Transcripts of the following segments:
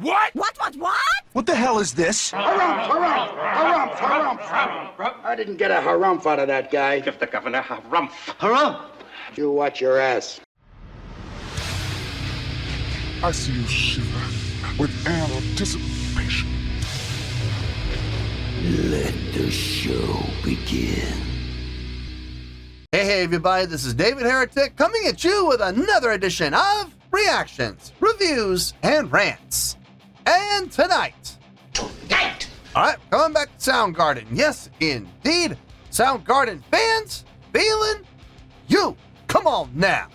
What? What? What the hell is this? Harumph. I didn't get a harumph out of that guy. Give the governor harumph. Harumph! You watch your ass. I see you shiver with anticipation. Let the show begin. Hey everybody, this is David Heretic coming at you with another edition of Reactions, Reviews, and Rants. And tonight, alright, coming back to Soundgarden. Yes, indeed, Soundgarden Fans FEELIN YOU. Come on now.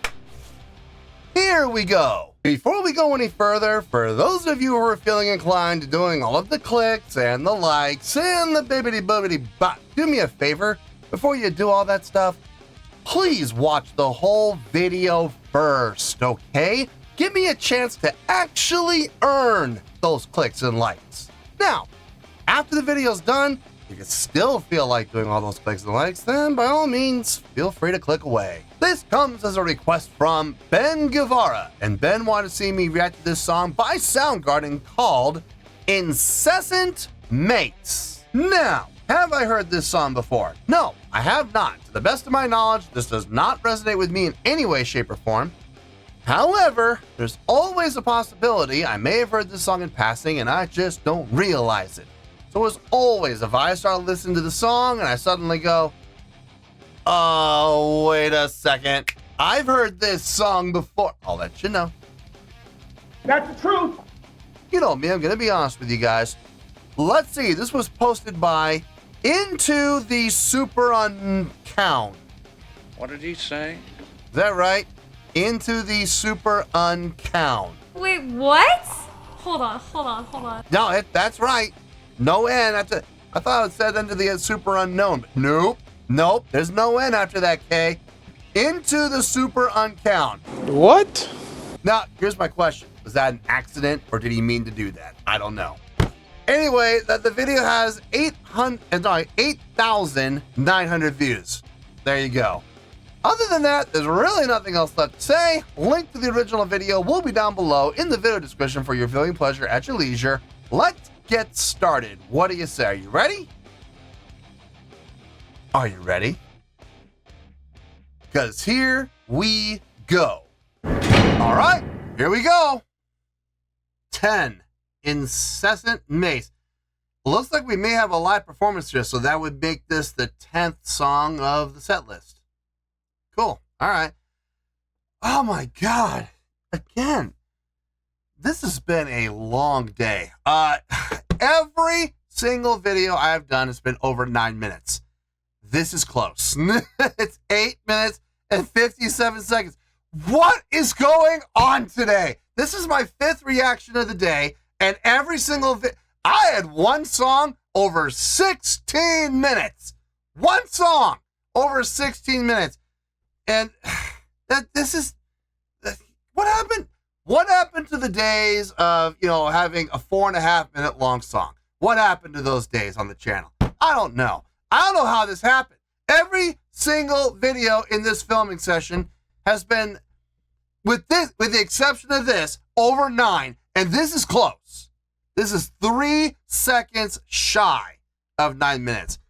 Here we go. Before we go any further, for those of you who are feeling inclined to doing all of the clicks and the likes and the bibbity-bobbity bop, do me a favor, before you do all that stuff, please watch the whole video first, okay? Give me a chance to actually earn those clicks and likes. Now, after the video's done, if you still feel like doing all those clicks and likes, then by all means, feel free to click away. This comes as a request from Ben Guevara, and Ben wanted to see me react to this song by Soundgarden called Incessant Mace. Now, have I heard this song before? No, I have not. To the best of my knowledge, this does not resonate with me in any way, shape, or form. However, there's always a possibility I may have heard this song in passing and I just don't realize it. So as always, if I start listening to the song and I suddenly go, oh, wait a second, I've heard this song before, I'll let you know. That's the truth. You know me, I'm going to be honest with you guys. Let's see, this was posted by Into the Super Uncount. What did he say? Is that right? Into the Super Uncount. Wait, what? Hold on. No, that's right. No N after. I thought it said into the Super Unknown, but nope. There's no N after that K. Into the Super Uncount. What? Now, here's my question. Was that an accident or did he mean to do that? I don't know. Anyway, the video has 8,900 views. There you go. Other than that, there's really nothing else left to say. Link to the original video will be down below in the video description for your viewing pleasure at your leisure. Let's get started. What do you say? Are you ready? Are you ready? Because here we go. All right, here we go. 10. Incessant Mace. Looks like we may have a live performance here, so that would make this the 10th song of the set list. Cool. All right. Oh my God. Again, this has been a long day. Every single video I've done has been over 9 minutes. This is close. It's 8 minutes and 57 seconds. What is going on today? This is my 5th reaction of the day, and every single I had one song over 16 minutes. One song over 16 minutes. And this is what happened. What happened to the days of, having a 4.5 minute long song? What happened to those days on the channel? I don't know. I don't know how this happened. Every single video in this filming session has been, with the exception of this, over 9, and this is close. This is 3 seconds shy of 9 minutes.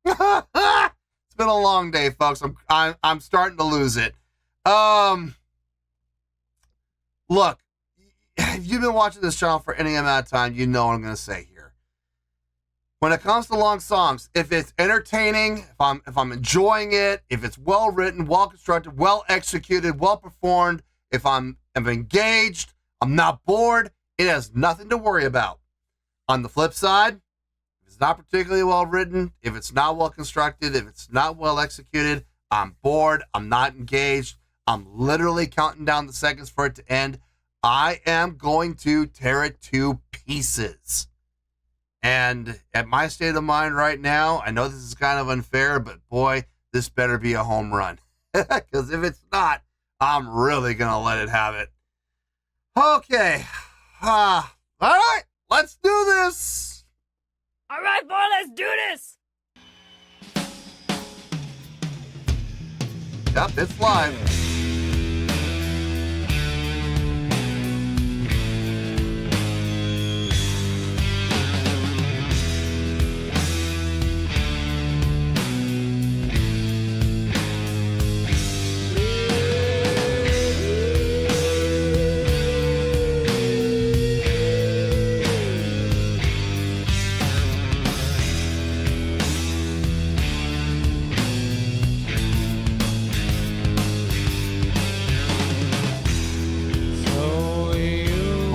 It's been a long day, folks. I'm starting to lose it. Look, if you've been watching this channel for any amount of time, you know what I'm going to say here. When it comes to long songs, if it's entertaining, if I'm enjoying it, if it's well written, well constructed, well executed, well performed, if I'm engaged, I'm not bored, it has nothing to worry about. On the flip side, it's not particularly well written, if it's not well constructed, if it's not well executed, I'm bored, I'm not engaged, I'm literally counting down the seconds for it to end. I am going to tear it to pieces. And at my state of mind right now, I know this is kind of unfair, but boy, this better be a home run. Because if it's not, I'm really going to let it have it. Okay. All right, let's do this. All right, boy, let's do this. Yep, it's live.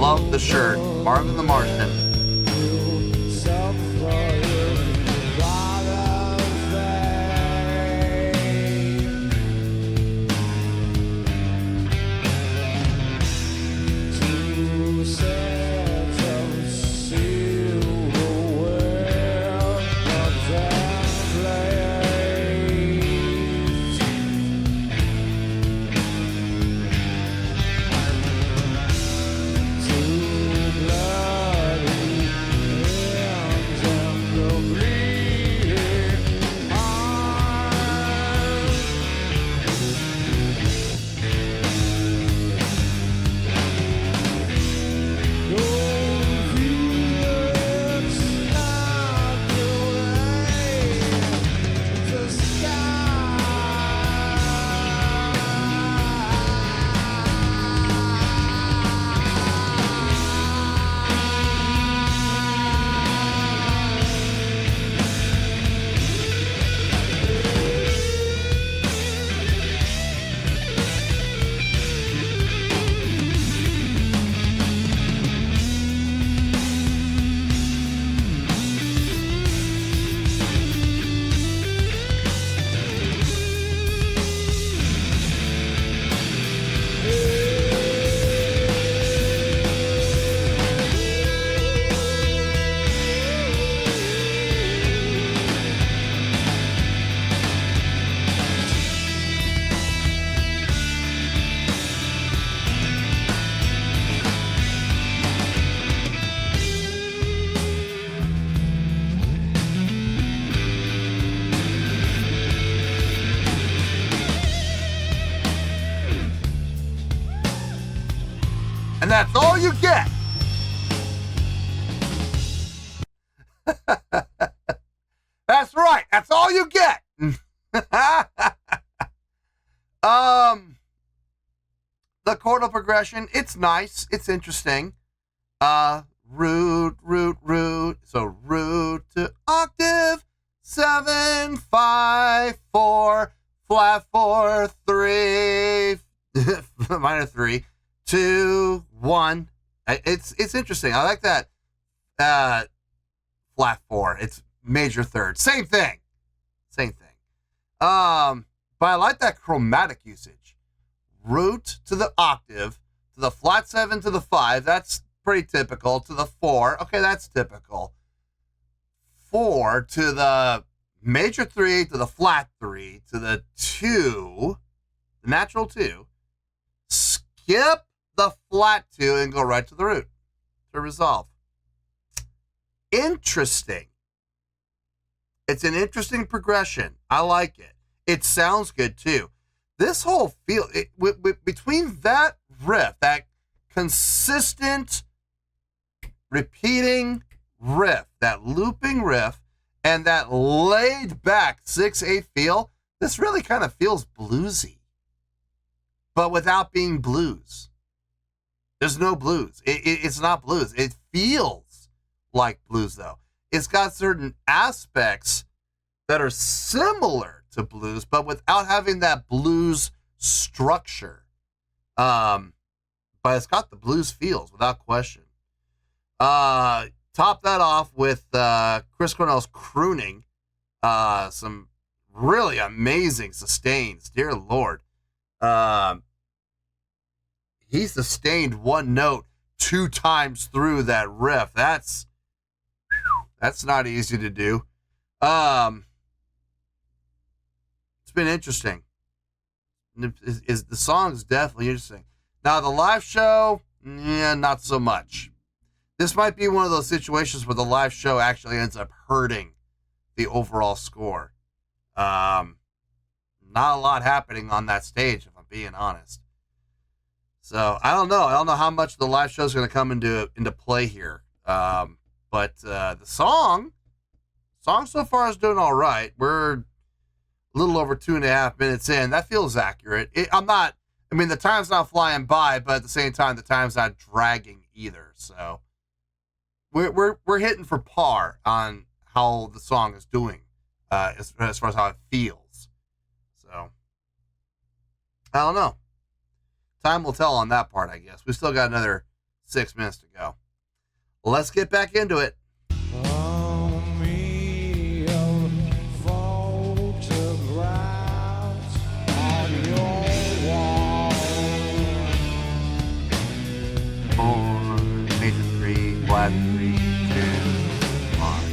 love the shirt. Marvin the Martian. And that's all you get. That's right. That's all you get. The chordal progression, it's nice. It's interesting. Root. So root to octave, 7, 5, 4, flat 4, 3, minor 3, 2, 1. It's interesting. I like that. Flat 4. It's major third. Same thing. But I like that chromatic usage. Root to the octave, to the flat 7 to the 5. That's pretty typical. To the 4. Okay, that's typical. 4 to the major 3, to the flat 3, to the 2, the natural 2. Skip the flat 2 and go right to the root to resolve. Interesting. It's an interesting progression. I like it. It sounds good too. This whole feel, between that riff, that consistent repeating riff, that looping riff, and that laid back 6/8 feel, this really kind of feels bluesy, but without being blues. There's no blues. It's not blues. It feels like blues, though. It's got certain aspects that are similar to blues, but without having that blues structure. But it's got the blues feels, without question. Top that off with Chris Cornell's crooning. Some really amazing sustains. Dear Lord. He sustained one note 2 times through that riff. That's not easy to do. It's been interesting. The song is definitely interesting. Now, the live show, not so much. This might be one of those situations where the live show actually ends up hurting the overall score. Not a lot happening on that stage, if I'm being honest. So I don't know. I don't know how much the live show is going to come into play here. But the song so far is doing all right. We're a little over 2.5 minutes in. That feels accurate. The time's not flying by, but at the same time, the time's not dragging either. So we're hitting for par on how the song is doing, as far as how it feels. So I don't know. Time will tell on that part, I guess. We still got another 6 minutes to go. Let's get back into it. Major 3, flat 3, 2, 1.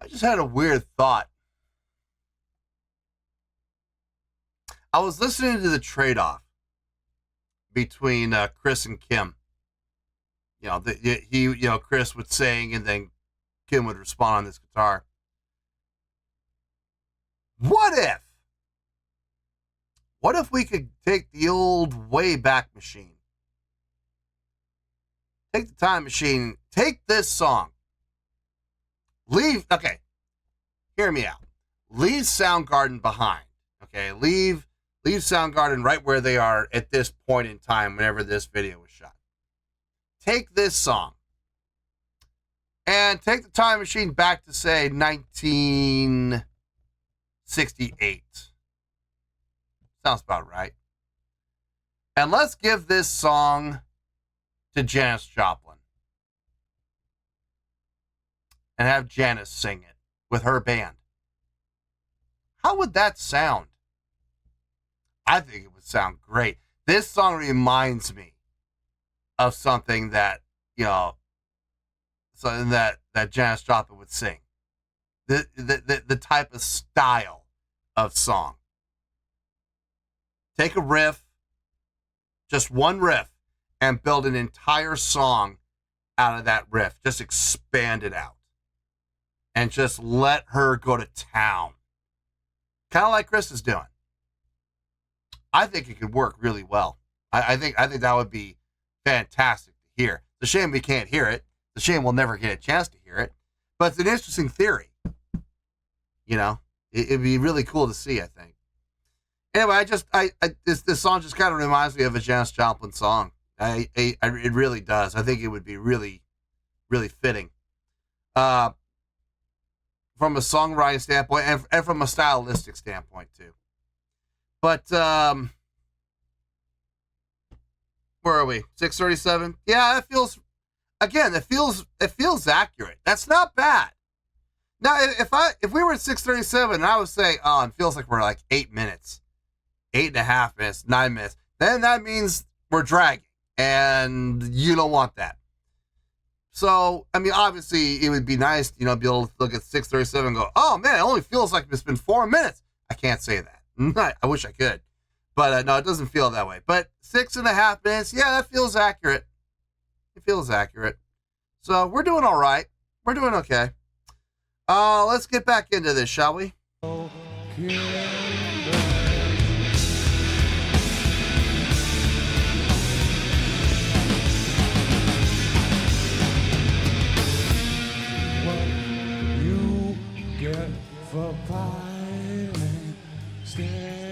Just had a weird thought. I was listening to the trade-off between Chris and Kim. You know, Chris would sing and then Kim would respond on this guitar. What if we could take the old Wayback Machine? Take the time machine, take this song. Hear me out. Leave Soundgarden behind. Okay, leave Soundgarden right where they are at this point in time whenever this video was shot. Take this song and take the time machine back to, say, 1968. Sounds about right. And let's give this song to Janis Joplin. and have Janice sing it with her band. How would that sound? I think it would sound great. This song reminds me of something that, something that Janis Joplin would sing. The type of style of song. Take a riff, just one riff, and build an entire song out of that riff. Just expand it out. And just let her go to town. Kind of like Chris is doing. I think it could work really well. I think that would be fantastic to hear. It's a shame we can't hear it. It's a shame we'll never get a chance to hear it. But it's an interesting theory. It'd be really cool to see, I think. Anyway, this song just kind of reminds me of a Janis Joplin song. It really does. I think it would be really, really fitting. From a songwriting standpoint and from a stylistic standpoint too. But where are we? 6:37. Yeah, it feels accurate. That's not bad. Now, if we were at 6:37 and I was saying, oh, it feels like we're like 8 minutes, 8.5 minutes, 9 minutes, then that means we're dragging, and you don't want that. So, I mean, obviously, it would be nice, be able to look at 6:37 and go, oh, man, it only feels like it's been 4 minutes. I can't say that. I wish I could. But, no, it doesn't feel that way. But 6.5 minutes, yeah, that feels accurate. It feels accurate. So, we're doing all right. We're doing okay. Let's get back into this, shall we? For piling, stay.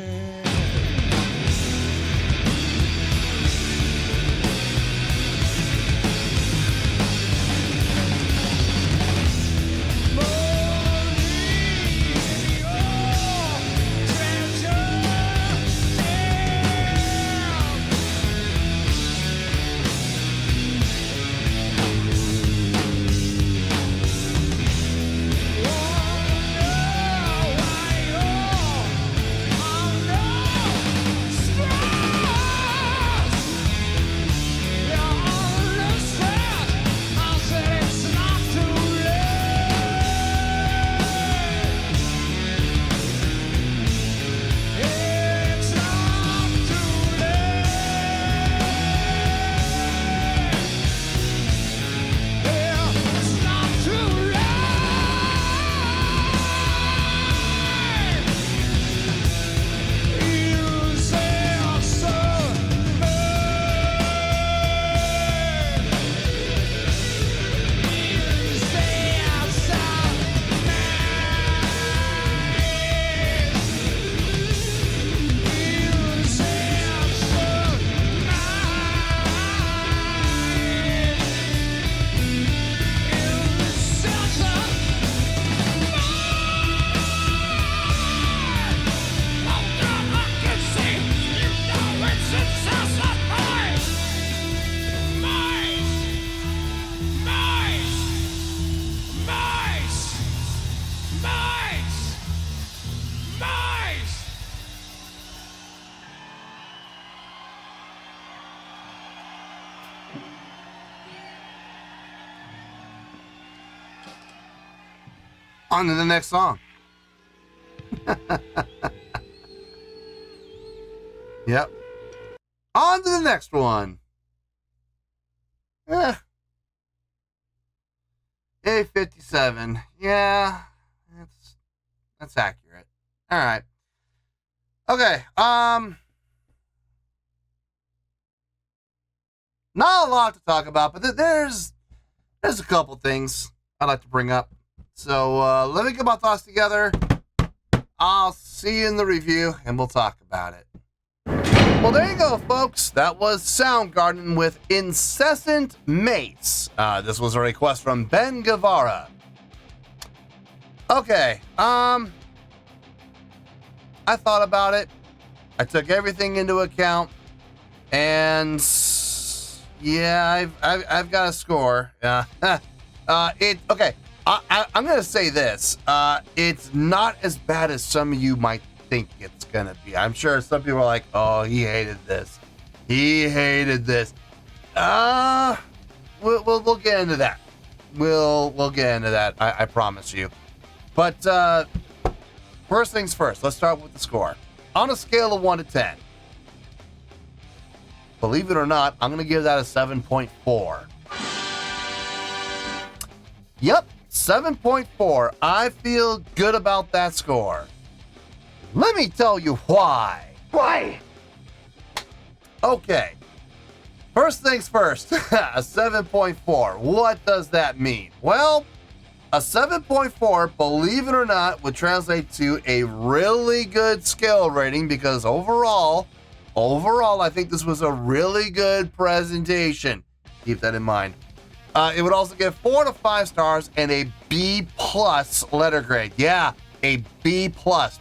On to the next song. Yep. On to the next one. A57. Yeah, that's accurate. All right. Okay. Not a lot to talk about, but there's a couple things I'd like to bring up. So let me get my thoughts together. I'll see you in the review, and we'll talk about it. Well, there you go, folks. That was Soundgarden with Incessant Mace. This was a request from Ben Guevara. Okay. I thought about it. I took everything into account, and yeah, I've got a score. Okay. I'm going to say this. It's not as bad as some of you might think it's going to be. I'm sure some people are like, oh, he hated this. He hated this. We'll get into that. We'll get into that. I promise you. But first things first, let's start with the score. On a scale of 1 to 10, believe it or not, I'm going to give that a 7.4. Yep, 7.4. I feel good about that score. Let me tell you why. Why? Okay. First things first, a 7.4. What does that mean? Well, a 7.4, believe it or not, would translate to a really good skill rating because overall, I think this was a really good presentation. Keep that in mind. It would also get 4 to 5 stars and a B+ letter grade. Yeah, a B+.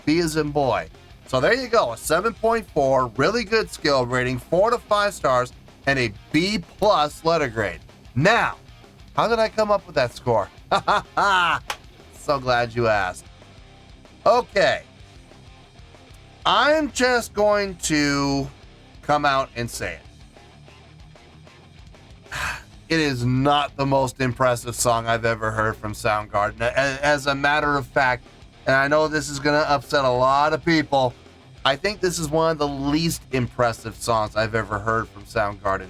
B as in boy. So there you go, a 7.4, really good skill rating, 4 to 5 stars, and a B+ letter grade. Now, how did I come up with that score? So glad you asked. Okay. I'm just going to come out and say it. It is not the most impressive song I've ever heard from Soundgarden. As a matter of fact, and I know this is going to upset a lot of people, I think this is one of the least impressive songs I've ever heard from Soundgarden.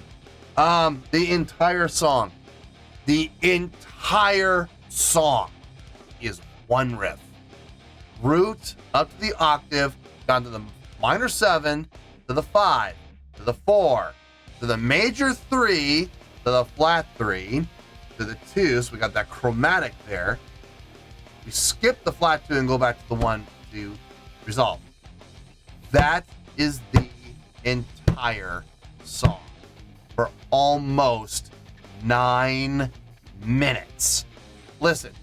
The entire song is one riff. Root up to the octave, down to the minor 7, to the 5, to the 4, to the major 3, to the flat 3, to the 2, so we got that chromatic there. We skip the flat 2 and go back to the 1 to resolve. That is the entire song for almost 9 minutes. Listen,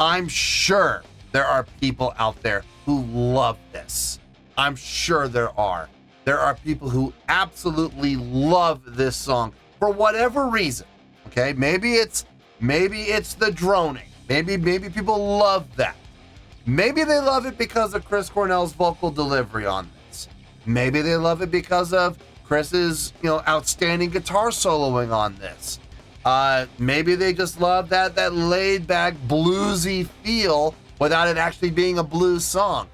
I'm sure there are people out there who love this. I'm sure there are. There are people who absolutely love this song for whatever reason. Okay, maybe it's the droning. Maybe people love that. Maybe they love it because of Chris Cornell's vocal delivery on this. Maybe they love it because of Chris's, outstanding guitar soloing on this. Maybe they just love that laid back bluesy feel without it actually being a blues song.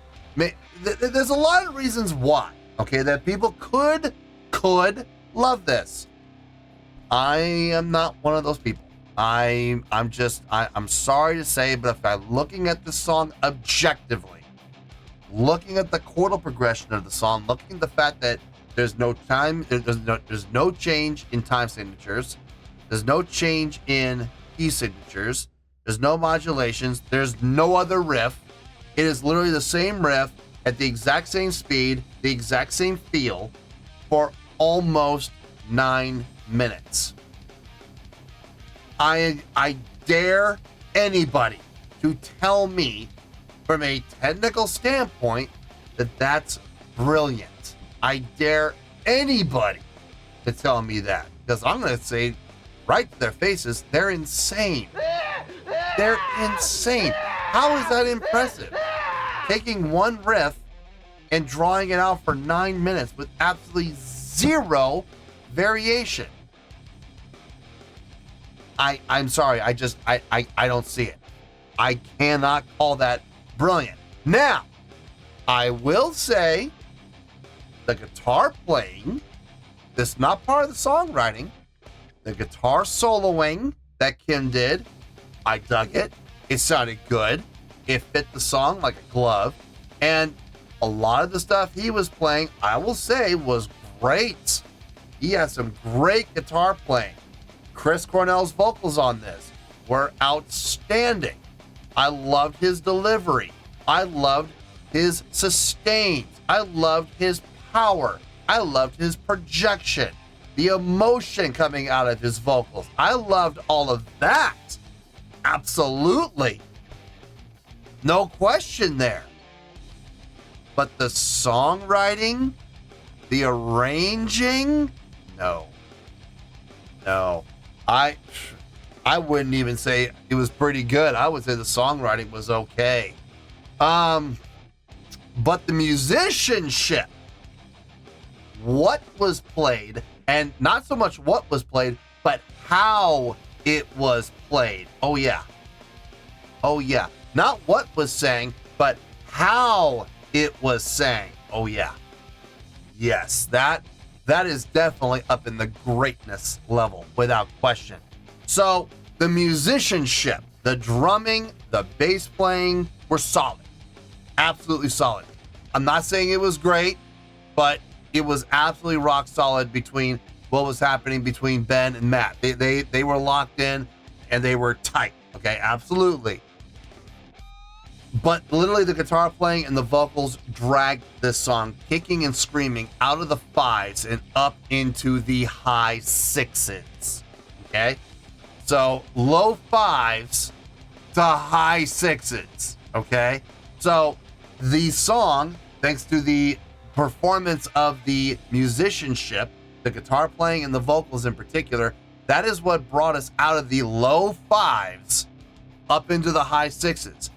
There's a lot of reasons why, okay, that people could love this. I am not one of those people. I'm sorry to say, but if I'm looking at the song objectively, looking at the chordal progression of the song, looking at the fact that there's no change in time signatures, there's no change in key signatures, there's no modulations, there's no other riff. It is literally the same riff at the exact same speed, the exact same feel for almost 9 minutes. I dare anybody to tell me from a technical standpoint that that's brilliant. I dare anybody to tell me that, because I'm going to say right to their faces, they're insane. They're insane. How is that impressive? Taking one riff and drawing it out for 9 minutes with absolutely zero variation. I'm sorry, I don't see it. I cannot call that brilliant. Now, I will say the guitar playing, this is not part of the songwriting, the guitar soloing that Kim did, I dug it. It sounded good. It fit the song like a glove. And a lot of the stuff he was playing, I will say, was great. He had some great guitar playing. Chris Cornell's vocals on this were outstanding. I loved his delivery. I loved his sustains. I loved his power. I loved his projection. The emotion coming out of his vocals. I loved all of that. Absolutely. No question there. But the songwriting, the arranging, no. I I wouldn't even say it was pretty good. I would say the songwriting was okay. But the musicianship, what was played, and not so much what was played, but how it was played. Oh yeah. Oh yeah. Not what was sang, but how it was sang. Oh yeah. Yes, that is definitely up in the greatness level, without question. So the musicianship, the drumming, the bass playing were solid. Absolutely solid. I'm not saying it was great, but it was absolutely rock solid between what was happening between Ben and Matt. They were locked in and they were tight. Okay, absolutely. But literally the guitar playing and the vocals dragged this song, kicking and screaming out of the 5s and up into the high 6s. Okay? So low 5s to high 6s. Okay? So the song, thanks to the performance of the musicianship, the guitar playing and the vocals in particular, that is what brought us out of the low 5s up into the high 6s.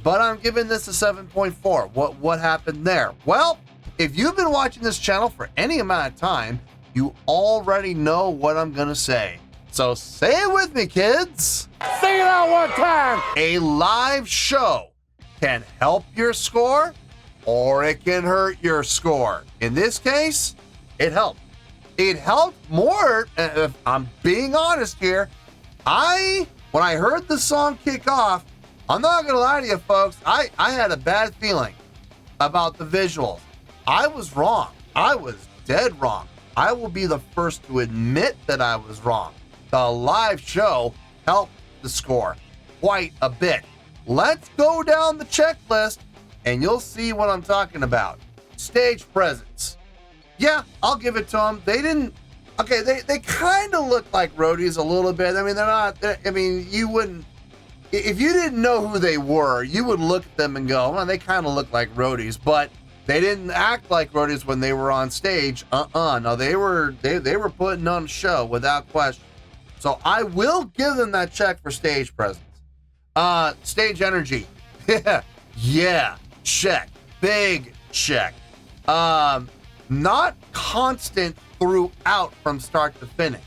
But I'm giving this a 7.4. What happened there? Well, if you've been watching this channel for any amount of time, you already know what I'm gonna say. So say it with me, kids. Sing it out one time. A live show can help your score or it can hurt your score. In this case, it helped. It helped more, if I'm being honest here. When I heard the song kick off, I'm not gonna lie to you folks, I had a bad feeling about the visuals. I was wrong. I was dead wrong. I will be the first to admit that I was wrong. The live show helped the score quite a bit. Let's go down the checklist and you'll see what I'm talking about. Stage presence. Yeah, I'll give it to them. They kind of look like roadies a little bit. I mean, you wouldn't, if you didn't know who they were, you would look at them and go, well, they kind of look like roadies, but they didn't act like roadies when they were on stage. No, they were putting on a show without question. So I will give them that check for stage presence. Stage energy. Yeah, check. Big check. Not constant throughout from start to finish,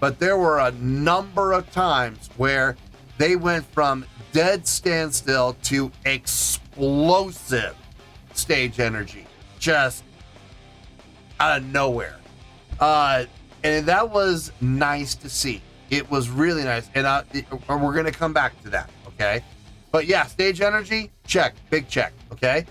but there were a number of times where they went from dead standstill to explosive stage energy, just out of nowhere. And that was nice to see. It was really nice. And we're going to come back to that, okay? But yeah, stage energy, check, big check, okay?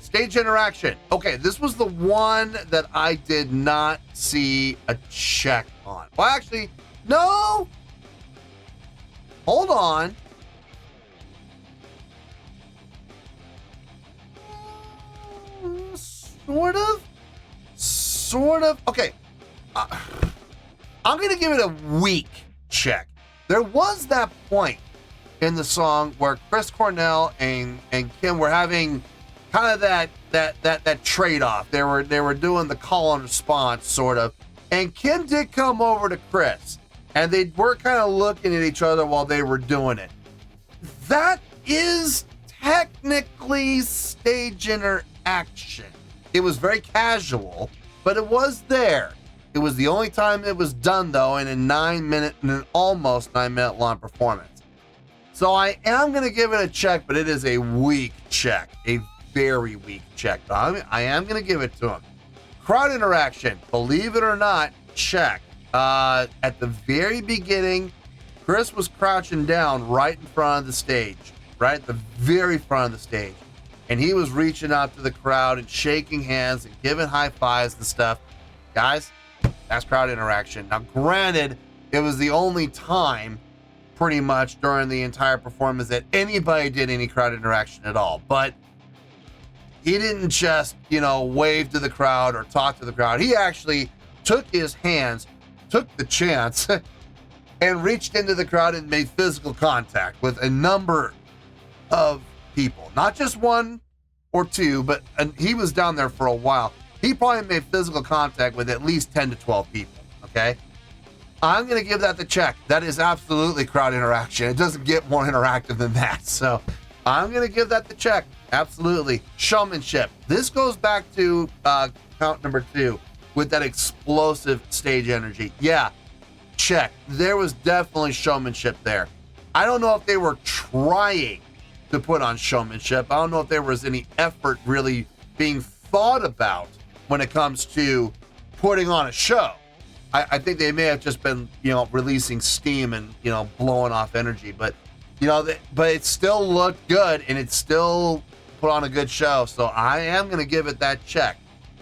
Stage interaction. Okay, this was the one that I did not see a check on. Well, actually, no. Hold on. Sort of. Okay. I'm going to give it a weak check. There was that point in the song where Chris Cornell and Kim were having kind of that trade-off. They were doing the call and response sort of, and Kim did come over to Chris, and they were kind of looking at each other while they were doing it. That is technically stage interaction. It was very casual, but it was there. It was the only time it was done, though, in an almost 9-minute long performance. So I am going to give it a check, but it is a weak check, a very weak check. I am going to give it to him. Crowd interaction, believe it or not, check. At the very beginning, Chris was crouching down right in front of the stage, right at the very front of the stage. And he was reaching out to the crowd and shaking hands and giving high fives and stuff. Guys, that's crowd interaction. Now, granted, it was the only time pretty much during the entire performance that anybody did any crowd interaction at all. But he didn't just, wave to the crowd or talk to the crowd. He actually took his hands, took the chance, and reached into the crowd and made physical contact with a number of people. Not just one or two, but he was down there for a while. He probably made physical contact with at least 10 to 12 people, okay? I'm going to give that the check. That is absolutely crowd interaction. It doesn't get more interactive than that. So I'm going to give that the check. Absolutely. Showmanship. This goes back to count number 2 with that explosive stage energy. Yeah, check. There was definitely showmanship there. I don't know if they were trying to put on showmanship. I don't know if there was any effort really being thought about when it comes to putting on a show. I think they may have just been, releasing steam and, blowing off energy. But, but it still looked good and it still put on a good show. So I am going to give it that check.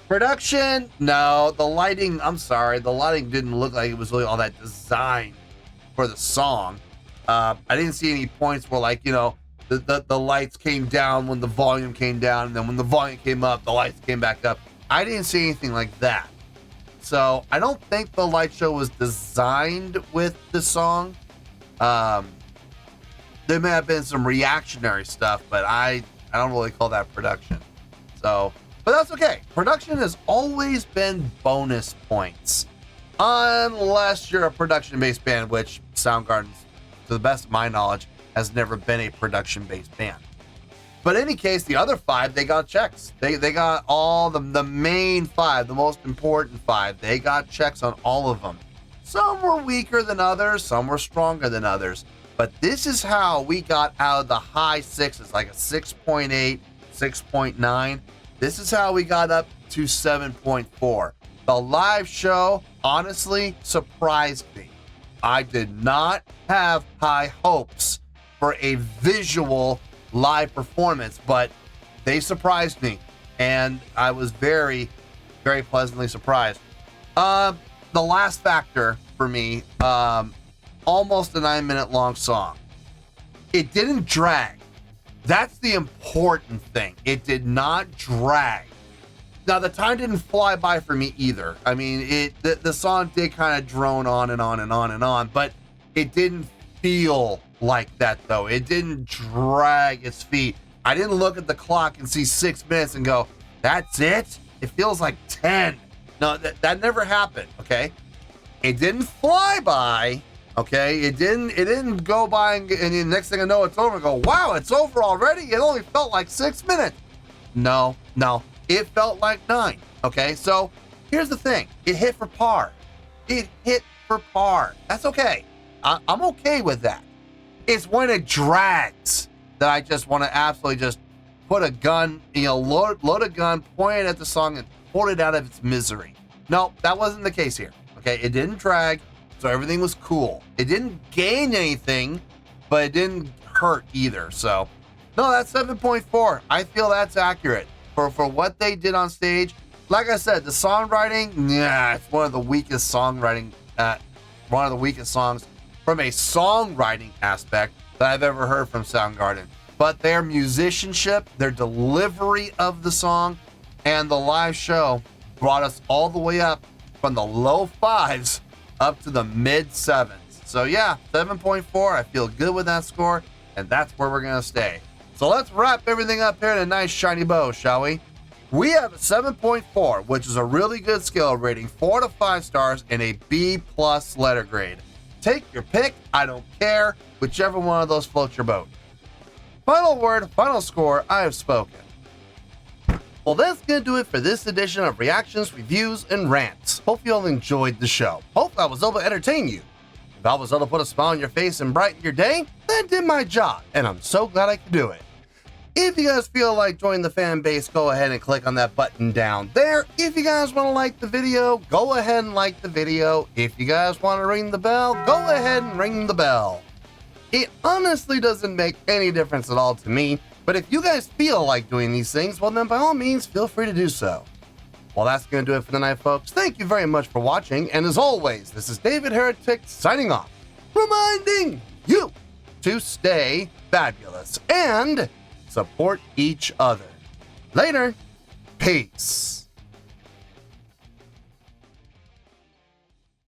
Production, no. The lighting, I'm sorry. The lighting didn't look like it was really all that designed for the song. I didn't see any points where, the lights came down when the volume came down, and then when the volume came up, the lights came back up. I didn't see anything like that. So I don't think the light show was designed with the song. There may have been some reactionary stuff, but I don't really call that production. So, but that's okay. Production has always been bonus points. Unless you're a production-based band, which Soundgarden, to the best of my knowledge, has never been a production-based band. But in any case, the other 5, they got checks. They got all the main 5, the most important 5. They got checks on all of them. Some were weaker than others. Some were stronger than others. But this is how we got out of the high 6s, like a 6.8, 6.9. This is how we got up to 7.4. The live show, honestly, surprised me. I did not have high hopes for a visual live performance, but they surprised me, and I was very, very pleasantly surprised. The last factor for me, almost a 9-minute long song. It didn't drag. That's the important thing. It did not drag. Now, the time didn't fly by for me either. I mean, the song did kind of drone on and on and on and on, but it didn't feel like that, though. It didn't drag its feet. I didn't look at the clock and see 6 minutes and go, that's it? It feels like 10. No, that never happened, okay? It didn't fly by, okay? It didn't go by and the next thing I know, it's over and go, wow, it's over already? It only felt like 6 minutes. No. It felt like 9, okay? So here's the thing. It hit for par. That's okay. I'm okay with that. It's when it drags that I just want to absolutely just put a gun, load a gun, point it at the song, and pull it out of its misery. No, that wasn't the case here. Okay, it didn't drag, so everything was cool. It didn't gain anything, but it didn't hurt either. So, no, that's 7.4. I feel that's accurate for what they did on stage. Like I said, the songwriting, it's one of the weakest songs from a songwriting aspect that I've ever heard from Soundgarden. But their musicianship, their delivery of the song, and the live show brought us all the way up from the low 5s up to the mid 7s. So yeah, 7.4. I feel good with that score, and that's where we're going to stay. So let's wrap everything up here in a nice shiny bow, shall we? We have a 7.4, which is a really good scale rating, 4 to 5 stars, and a B+ letter grade. Take your pick, I don't care, whichever one of those floats your boat. Final word, final score, I have spoken. Well, that's going to do it for this edition of Reactions, Reviews, and Rants. Hope you all enjoyed the show. Hope I was able to entertain you. If I was able to put a smile on your face and brighten your day, then I did my job, and I'm so glad I could do it. If you guys feel like joining the fan base, go ahead and click on that button down there. If you guys want to like the video, go ahead and like the video. If you guys want to ring the bell, go ahead and ring the bell. It honestly doesn't make any difference at all to me, but if you guys feel like doing these things, well then by all means, feel free to do so. Well, that's going to do it for the night, folks. Thank you very much for watching, and as always, this is David Heretic signing off, reminding you to stay fabulous and support each other. Later. Peace.